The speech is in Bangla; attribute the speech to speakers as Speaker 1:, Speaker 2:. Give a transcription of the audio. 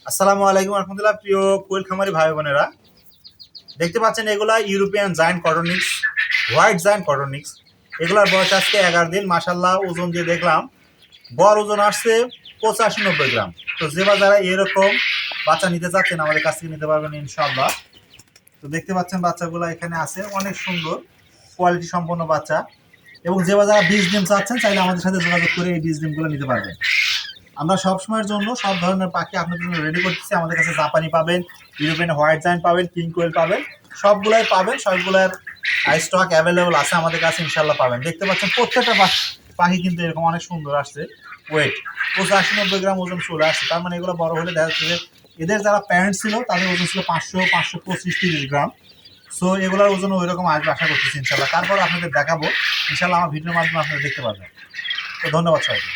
Speaker 1: আসসালামু আলাইকুম রহমতুল্লাহ। প্রিয় কোয়েল খামারি ভাই বোনেরা, দেখতে পাচ্ছেন এগুলা ইউরোপিয়ান জায়ান্ট কটনিক্স, হোয়াইট জায়ান্ট কটনিক্স। এগুলার বয়স আজকে 11 দিন। মাসাল্লাহ ওজন দিয়ে দেখলাম গড় ওজন আসছে 85-90 গ্রাম। তো যে বা যারা এরকম বাচ্চা নিতে চাচ্ছেন আমাদের কাছ থেকে নিতে পারবেন ইনশাআল্লাহ। তো দেখতে পাচ্ছেন বাচ্চাগুলো এখানে আছে, অনেক সুন্দর কোয়ালিটি সম্পন্ন বাচ্চা। এবং যে বা যারা বীজ ডিম চাচ্ছেন চাইলে আমাদের সাথে যোগাযোগ করে এই বীজ ডিমগুলো নিতে পারবেন। আমরা সবসময়ের জন্য সব ধরনের পাখি আপনার জন্য রেডি করতেছি। আমাদের কাছে জাপানি পাবেন, ইউরোপিয়ান হোয়াইট জায়ান্ট পাবেন, কিং কোয়েল পাবেন, সবগুলাই পাবেন। সবগুলার স্টক অ্যাভেলেবল আছে আমাদের কাছে, ইনশাল্লাহ পাবেন। দেখতে পাচ্ছেন প্রত্যেকটা পাখি কিন্তু এরকম অনেক সুন্দর আসছে। ওয়েট 85-90 গ্রাম ওজন চলে আসছে। তার মানে এগুলো বড় হলে দেখা যাচ্ছে যে এদের যারা প্যারেন্ট ছিল তাদের ওজন ছিল 500-525-30 গ্রাম। সো এগুলোর ওজন ওই রকম আসবে আশা করতেছি ইনশাল্লাহ। তারপর আপনাদের দেখাবো ইনশাল্লাহ, আমার ভিডিওর মাধ্যমে আপনারা দেখতে পাবেন। তো ধন্যবাদ সবাইকে।